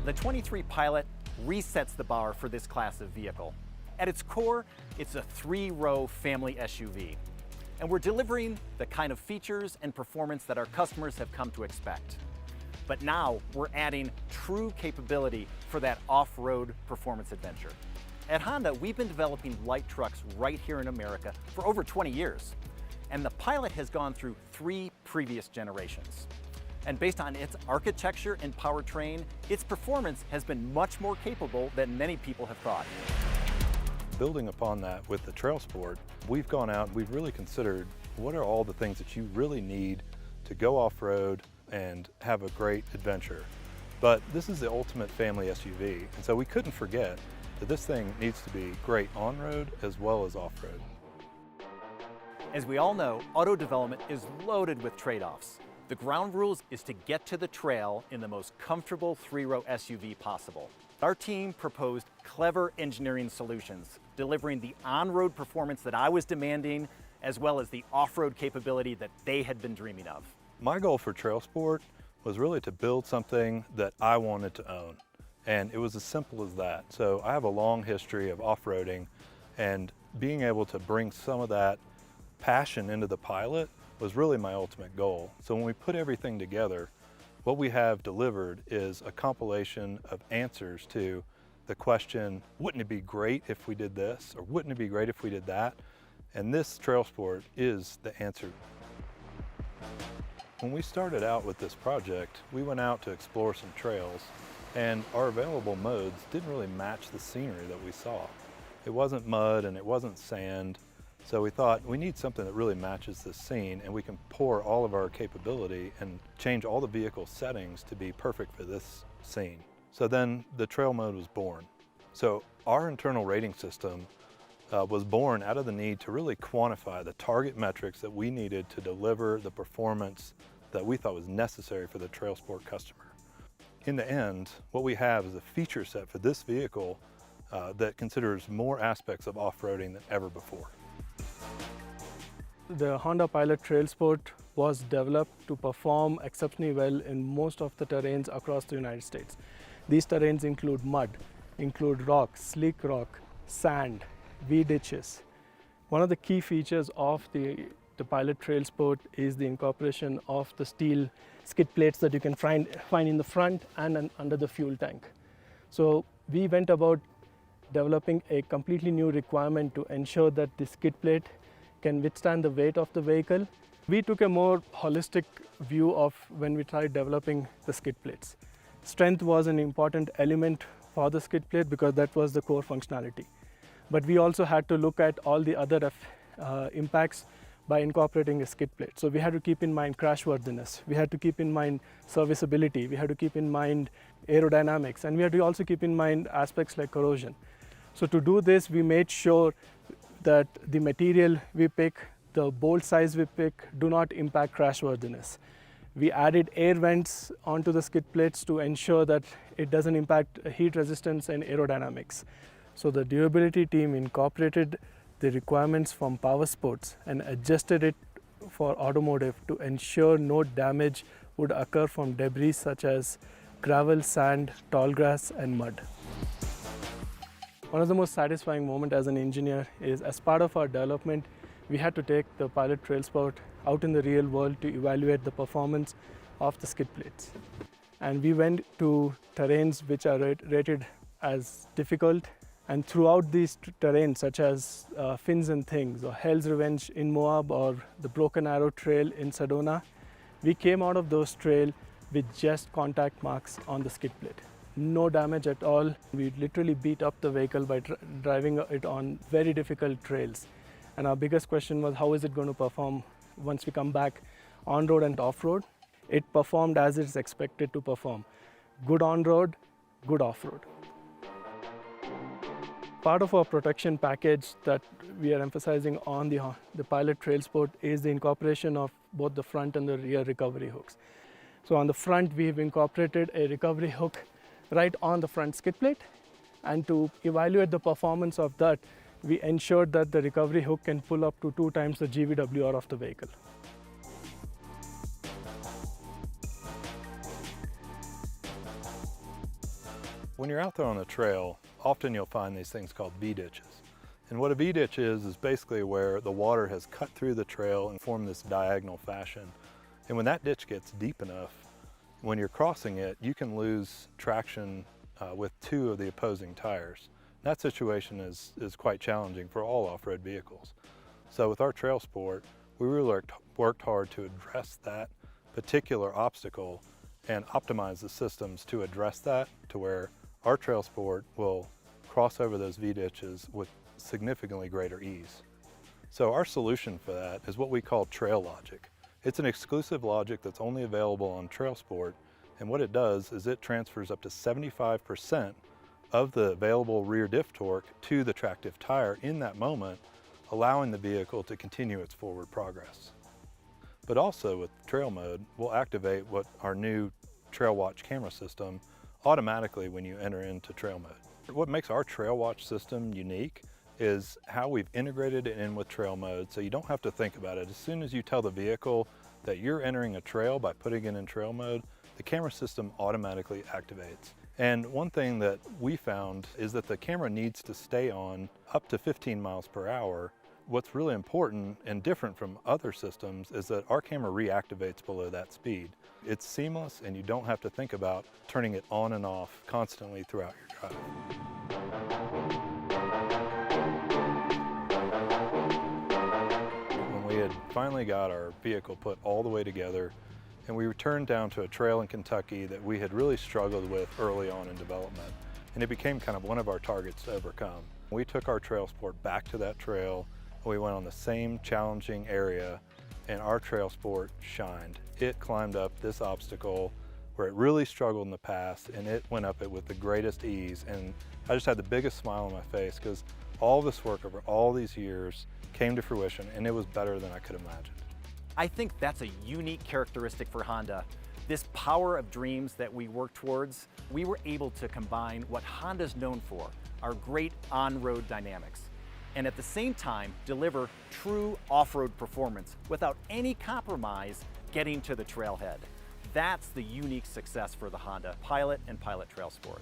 The 23 Pilot resets the bar for this class of vehicle. At its core, it's a 3-row family SUV. And we're delivering the kind of features and performance that our customers have come to expect. But now we're adding true capability for that off-road performance adventure. At Honda, we've been developing light trucks right here in America for over 20 years. And the Pilot has gone through 3 previous generations. And based on its architecture and powertrain, its performance has been much more capable than many people have thought. Building upon that with the TrailSport, we've gone out and we've really considered what are all the things that you really need to go off-road and have a great adventure. But this is the ultimate family SUV, and so we couldn't forget that this thing needs to be great on-road as well as off-road. As we all know, auto development is loaded with trade-offs. The ground rules is to get to the trail in the most comfortable 3-row SUV possible. Our team proposed clever engineering solutions, delivering the on-road performance that I was demanding, as well as the off-road capability that they had been dreaming of. My goal for TrailSport was really to build something that I wanted to own. And it was as simple as that. So I have a long history of off-roading, and being able to bring some of that passion into the Pilot was really my ultimate goal. So when we put everything together, what we have delivered is a compilation of answers to the question, wouldn't it be great if we did this, or wouldn't it be great if we did that? And this TrailSport is the answer. When we started out with this project, we went out to explore some trails, and our available modes didn't really match the scenery that we saw. It wasn't mud and it wasn't sand, so we thought we need something that really matches this scene, and we can pour all of our capability and change all the vehicle settings to be perfect for this scene. So then the trail mode was born. So our internal rating system was born out of the need to really quantify the target metrics that we needed to deliver the performance that we thought was necessary for the TrailSport customer. In the end, what we have is a feature set for this vehicle that considers more aspects of off-roading than ever before. The Honda Pilot TrailSport was developed to perform exceptionally well in most of the terrains across the United States. These terrains include mud, include rock, sleek rock, sand, V-ditches. One of the key features of the Pilot TrailSport is the incorporation of the steel skid plates that you can find in the front and under the fuel tank. So we went about developing a completely new requirement to ensure that the skid plate can withstand the weight of the vehicle. We took a more holistic view of when we tried developing the skid plates. Strength was an important element for the skid plate because that was the core functionality. But we also had to look at all the other impacts by incorporating a skid plate. So we had to keep in mind crashworthiness, we had to keep in mind serviceability, we had to keep in mind aerodynamics, and we had to also keep in mind aspects like corrosion. So to do this, we made sure that the material we pick, the bolt size we pick, do not impact crashworthiness. We added air vents onto the skid plates to ensure that it doesn't impact heat resistance and aerodynamics. So the durability team incorporated the requirements from power sports and adjusted it for automotive to ensure no damage would occur from debris such as gravel, sand, tall grass, and mud. One of the most satisfying moments as an engineer is, as part of our development, we had to take the Pilot TrailSport out in the real world to evaluate the performance of the skid plates. And we went to terrains which are rated as difficult, and throughout these terrains such as Fins and Things or Hell's Revenge in Moab or the Broken Arrow Trail in Sedona, we came out of those trails with just contact marks on the skid plate. No damage at all. We literally beat up the vehicle by driving it on very difficult trails. And our biggest question was, how is it going to perform once we come back on-road and off-road? It performed as it's expected to perform. Good on-road, good off-road. Part of our protection package that we are emphasizing on the Pilot TrailSport is the incorporation of both the front and the rear recovery hooks. So on the front, we have incorporated a recovery hook right on the front skid plate, and to evaluate the performance of that, we ensured that the recovery hook can pull up to 2 times the GVWR of the vehicle. When you're out there on the trail, often you'll find these things called V-ditches. And what a V-ditch is basically where the water has cut through the trail and formed this diagonal fashion. And when that ditch gets deep enough, when you're crossing it, you can lose traction with two of the opposing tires. That situation is quite challenging for all off-road vehicles. So with our TrailSport, we really worked hard to address that particular obstacle and optimize the systems to address that, to where our TrailSport will cross over those V-ditches with significantly greater ease. So our solution for that is what we call Trail Logic. It's an exclusive logic that's only available on TrailSport, and what it does is it transfers up to 75% of the available rear diff torque to the tractive tire in that moment, allowing the vehicle to continue its forward progress. But also with trail mode, we'll activate what our new Trail Watch camera system automatically when you enter into trail mode. What makes our Trail Watch system unique is how we've integrated it in with trail mode, so you don't have to think about it. As soon as you tell the vehicle that you're entering a trail by putting it in trail mode, the camera system automatically activates. And one thing that we found is that the camera needs to stay on up to 15 miles per hour. What's really important and different from other systems is that our camera reactivates below that speed. It's seamless and you don't have to think about turning it on and off constantly throughout your drive. When we had finally got our vehicle put all the way together, and we returned down to a trail in Kentucky that we had really struggled with early on in development, and it became kind of one of our targets to overcome. We took our TrailSport back to that trail, and we went on the same challenging area, and our TrailSport shined. It climbed up this obstacle where it really struggled in the past, and it went up it with the greatest ease. And I just had the biggest smile on my face because all this work over all these years came to fruition, and it was better than I could imagine. I think that's a unique characteristic for Honda. This power of dreams that we work towards, we were able to combine what Honda's known for, our great on-road dynamics, and at the same time deliver true off-road performance without any compromise getting to the trailhead. That's the unique success for the Honda Pilot and Pilot TrailSport.